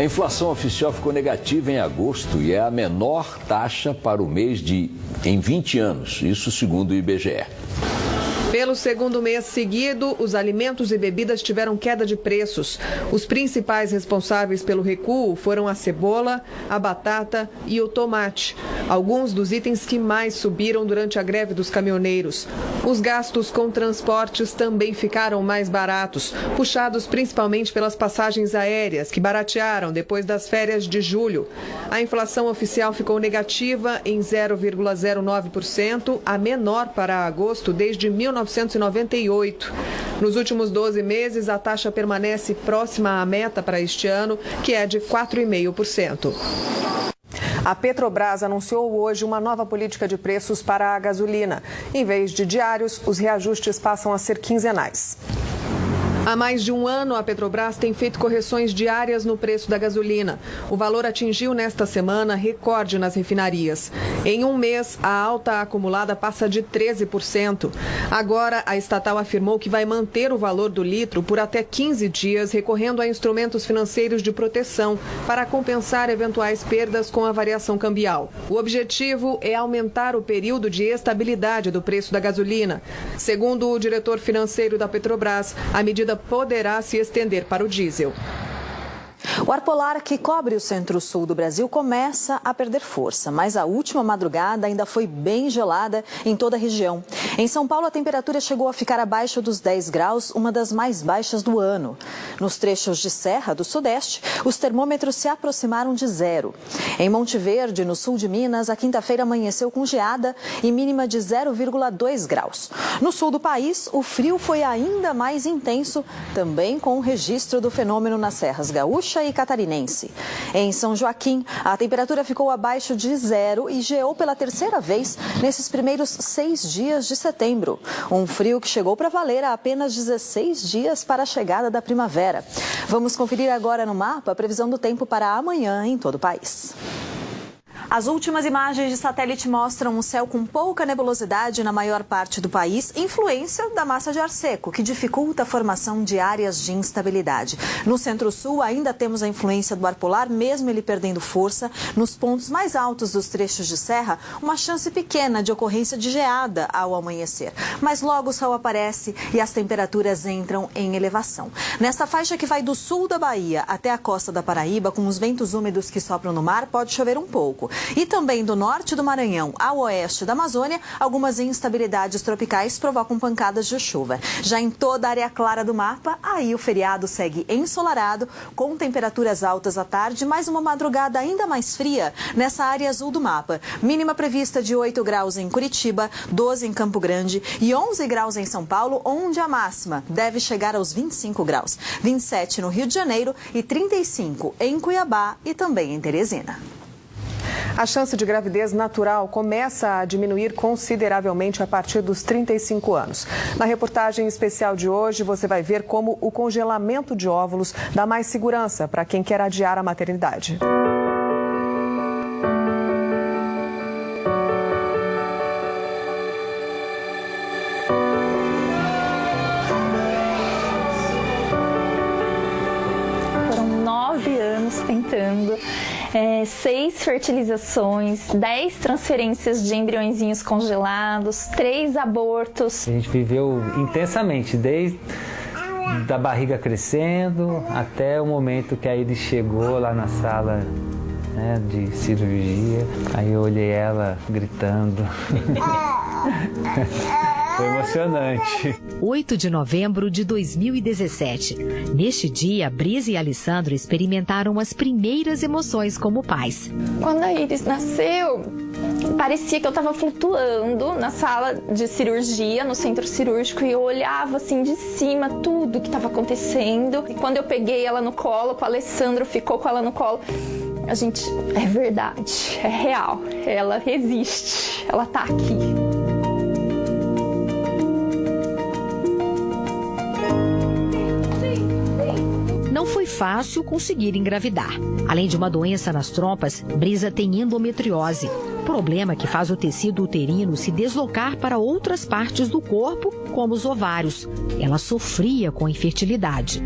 A inflação oficial ficou negativa em agosto e é a menor taxa para o mês em 20 anos, isso segundo o IBGE. Pelo segundo mês seguido, os alimentos e bebidas tiveram queda de preços. Os principais responsáveis pelo recuo foram a cebola, a batata e o tomate, alguns dos itens que mais subiram durante a greve dos caminhoneiros. Os gastos com transportes também ficaram mais baratos, puxados principalmente pelas passagens aéreas, que baratearam depois das férias de julho. A inflação oficial ficou negativa em 0,09%, a menor para agosto desde 1998. Nos últimos 12 meses, a taxa permanece próxima à meta para este ano, que é de 4,5%. A Petrobras anunciou hoje uma nova política de preços para a gasolina. Em vez de diários, os reajustes passam a ser quinzenais. Há mais de um ano, a Petrobras tem feito correções diárias no preço da gasolina. O valor atingiu nesta semana recorde nas refinarias. Em um mês, a alta acumulada passa de 13%. Agora, a estatal afirmou que vai manter o valor do litro por até 15 dias, recorrendo a instrumentos financeiros de proteção para compensar eventuais perdas com a variação cambial. O objetivo é aumentar o período de estabilidade do preço da gasolina. Segundo o diretor financeiro da Petrobras, a medida poderá se estender para o diesel. O ar polar que cobre o centro-sul do Brasil começa a perder força, mas a última madrugada ainda foi bem gelada em toda a região. Em São Paulo, a temperatura chegou a ficar abaixo dos 10 graus, uma das mais baixas do ano. Nos trechos de serra do sudeste, os termômetros se aproximaram de zero. Em Monte Verde, no sul de Minas, a quinta-feira amanheceu com geada e mínima de 0,2 graus. No sul do país, o frio foi ainda mais intenso, também com o registro do fenômeno nas serras gaúcha e catarinense. Em São Joaquim, a temperatura ficou abaixo de zero e geou pela terceira vez nesses primeiros 6 dias de setembro. Um frio que chegou para valer a apenas 16 dias para a chegada da primavera. Vamos conferir agora no mapa a previsão do tempo para amanhã em todo o país. As últimas imagens de satélite mostram um céu com pouca nebulosidade na maior parte do país, influência da massa de ar seco, que dificulta a formação de áreas de instabilidade. No centro-sul ainda temos a influência do ar polar, mesmo ele perdendo força. Nos pontos mais altos dos trechos de serra, uma chance pequena de ocorrência de geada ao amanhecer. Mas logo o sol aparece e as temperaturas entram em elevação. Nesta faixa que vai do sul da Bahia até a costa da Paraíba, com os ventos úmidos que sopram no mar, pode chover um pouco. E também do norte do Maranhão ao oeste da Amazônia, algumas instabilidades tropicais provocam pancadas de chuva. Já em toda a área clara do mapa, aí o feriado segue ensolarado, com temperaturas altas à tarde, mas uma madrugada ainda mais fria nessa área azul do mapa. Mínima prevista de 8 graus em Curitiba, 12 em Campo Grande e 11 graus em São Paulo, onde a máxima deve chegar aos 25 graus. 27 no Rio de Janeiro e 35 em Cuiabá e também em Teresina. A chance de gravidez natural começa a diminuir consideravelmente a partir dos 35 anos. Na reportagem especial de hoje, você vai ver como o congelamento de óvulos dá mais segurança para quem quer adiar a maternidade. Foram 9 anos tentando. 6 fertilizações, 10 transferências de embriõezinhos congelados, 3 abortos. A gente viveu intensamente, desde da barriga crescendo até o momento que aí ele chegou lá na sala, né, de cirurgia. Aí eu olhei ela gritando. Foi emocionante. 8 de novembro de 2017. Neste dia, Brisa e Alessandro experimentaram as primeiras emoções como pais. Quando a Iris nasceu, parecia que eu estava flutuando na sala de cirurgia, no centro cirúrgico, e eu olhava assim de cima tudo que estava acontecendo. E quando eu peguei ela no colo, o Alessandro ficou com ela no colo, a gente, é verdade, é real, ela existe, ela tá aqui. Não foi fácil conseguir engravidar. Além de uma doença nas trompas, Brisa tem endometriose, problema que faz o tecido uterino se deslocar para outras partes do corpo, como os ovários. Ela sofria com infertilidade.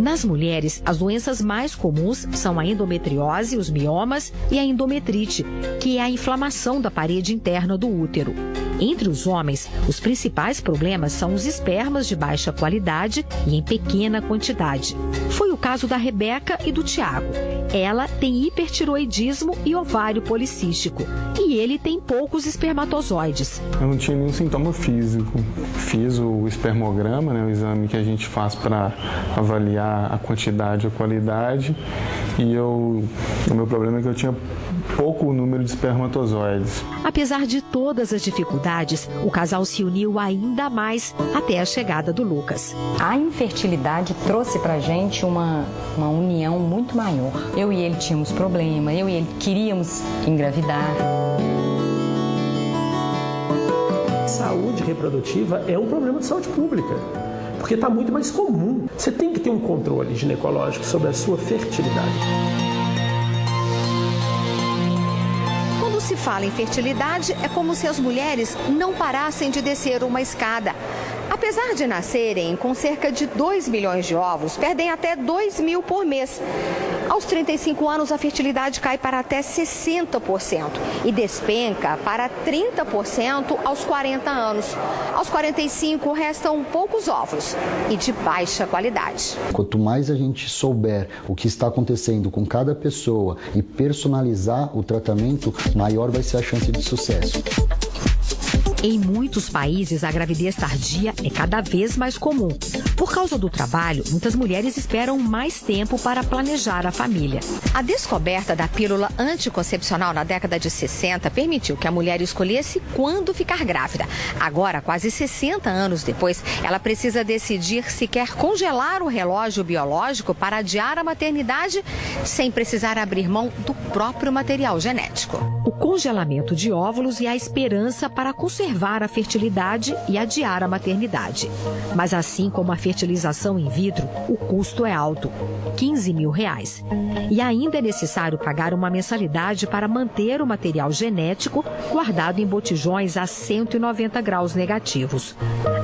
Nas mulheres, as doenças mais comuns são a endometriose, os miomas e a endometrite, que é a inflamação da parede interna do útero. Entre os homens, os principais problemas são os espermas de baixa qualidade e em pequena quantidade. Foi o caso da Rebeca e do Tiago. Ela tem hipertiroidismo e ovário policístico. E ele tem poucos espermatozoides. Eu não tinha nenhum sintoma físico. Fiz o espermograma, o exame que a gente faz para avaliar a quantidade e a qualidade. E o meu problema é que eu tinha pouco número de espermatozoides. Apesar de todas as dificuldades, o casal se uniu ainda mais até a chegada do Lucas. A infertilidade trouxe pra gente uma união muito maior. Eu e ele tínhamos problema, eu e ele queríamos engravidar. Saúde reprodutiva é um problema de saúde pública, porque está muito mais comum. Você tem que ter um controle ginecológico sobre a sua fertilidade. Quando se fala em fertilidade, é como se as mulheres não parassem de descer uma escada. Apesar de nascerem com cerca de 2 milhões de ovos, perdem até 2 mil por mês. Aos 35 anos, a fertilidade cai para até 60% e despenca para 30% aos 40 anos. Aos 45, restam poucos óvulos e de baixa qualidade. Quanto mais a gente souber o que está acontecendo com cada pessoa e personalizar o tratamento, maior vai ser a chance de sucesso. Em muitos países, a gravidez tardia é cada vez mais comum. Por causa do trabalho, muitas mulheres esperam mais tempo para planejar a família. A descoberta da pílula anticoncepcional na década de 60 permitiu que a mulher escolhesse quando ficar grávida. Agora, quase 60 anos depois, ela precisa decidir se quer congelar o relógio biológico para adiar a maternidade sem precisar abrir mão do próprio material genético. O congelamento de óvulos e a esperança para conservar a fertilidade e adiar a maternidade. Mas assim como a fertilização in vitro, o custo é alto, R$15 mil. E ainda é necessário pagar uma mensalidade para manter o material genético guardado em botijões a 190 graus negativos.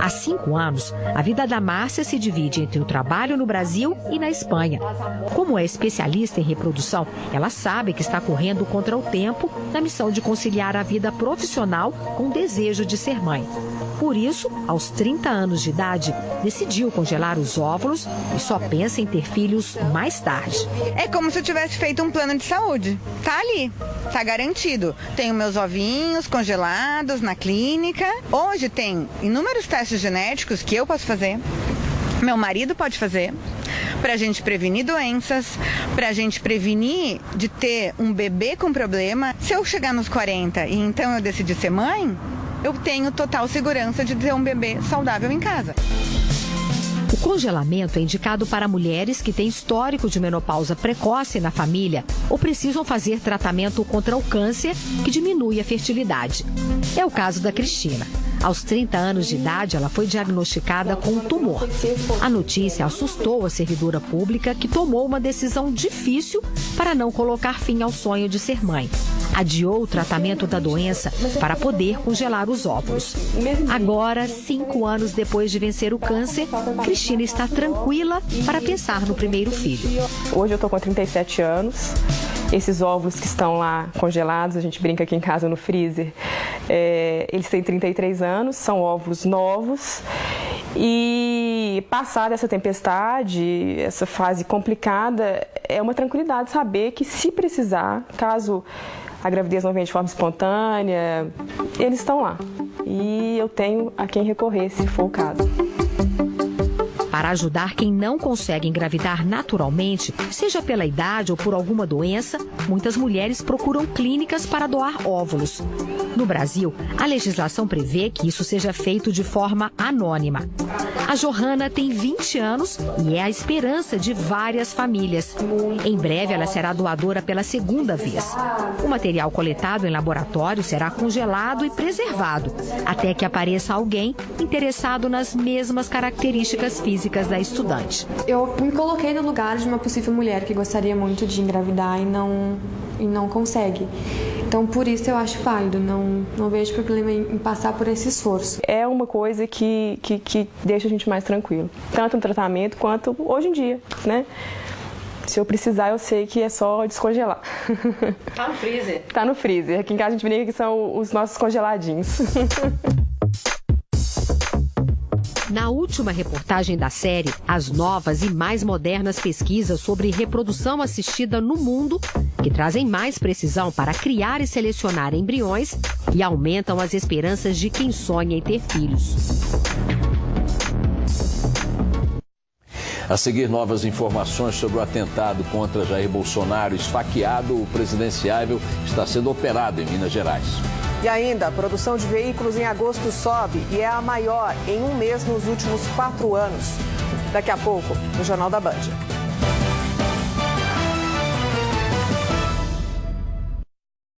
Há 5 anos, a vida da Márcia se divide entre o trabalho no Brasil e na Espanha. Como é especialista em reprodução, ela sabe que está correndo contra o tempo na missão de conciliar a vida profissional com o desejo de ser mãe. Por isso, aos 30 anos de idade, decidiu congelar os óvulos e só pensa em ter filhos mais tarde. É como se eu tivesse feito um plano de saúde. Tá ali, tá garantido. Tenho meus ovinhos congelados na clínica. Hoje tem inúmeros testes genéticos que eu posso fazer. Meu marido pode fazer, pra gente prevenir doenças, pra gente prevenir de ter um bebê com problema. Se eu chegar nos 40 e então eu decidir ser mãe, eu tenho total segurança de ter um bebê saudável em casa. O congelamento é indicado para mulheres que têm histórico de menopausa precoce na família ou precisam fazer tratamento contra o câncer, que diminui a fertilidade. É o caso da Cristina. Aos 30 anos de idade, ela foi diagnosticada com um tumor. A notícia assustou a servidora pública, que tomou uma decisão difícil para não colocar fim ao sonho de ser mãe. Adiou o tratamento da doença para poder congelar os óvulos. Agora, 5 anos depois de vencer o câncer, Cristina está tranquila para pensar no primeiro filho. Hoje eu estou com 37 anos. Esses óvulos que estão lá congelados, a gente brinca aqui em casa no freezer, eles têm 33 anos, são óvulos novos. E passada essa tempestade, essa fase complicada, é uma tranquilidade saber que, se precisar, caso a gravidez não venha de forma espontânea, eles estão lá. E eu tenho a quem recorrer, se for o caso. Para ajudar quem não consegue engravidar naturalmente, seja pela idade ou por alguma doença, muitas mulheres procuram clínicas para doar óvulos. No Brasil, a legislação prevê que isso seja feito de forma anônima. A Johanna tem 20 anos e é a esperança de várias famílias. Em breve, ela será doadora pela segunda vez. O material coletado em laboratório será congelado e preservado, até que apareça alguém interessado nas mesmas características físicas da estudante. Eu me coloquei no lugar de uma possível mulher que gostaria muito de engravidar e não consegue. Então, por isso eu acho válido, não vejo problema em passar por esse esforço. É uma coisa que deixa a gente mais tranquilo, tanto no tratamento quanto hoje em dia, né? Se eu precisar, eu sei que é só descongelar. Tá no freezer? Tá no freezer. Aqui em casa a gente brinca que são os nossos congeladinhos. Na última reportagem da série, as novas e mais modernas pesquisas sobre reprodução assistida no mundo, que trazem mais precisão para criar e selecionar embriões e aumentam as esperanças de quem sonha em ter filhos. A seguir, novas informações sobre o atentado contra Jair Bolsonaro. Esfaqueado, o presidenciável está sendo operado em Minas Gerais. E ainda, a produção de veículos em agosto sobe e é a maior em um mês nos últimos 4 anos. Daqui a pouco, no Jornal da Band.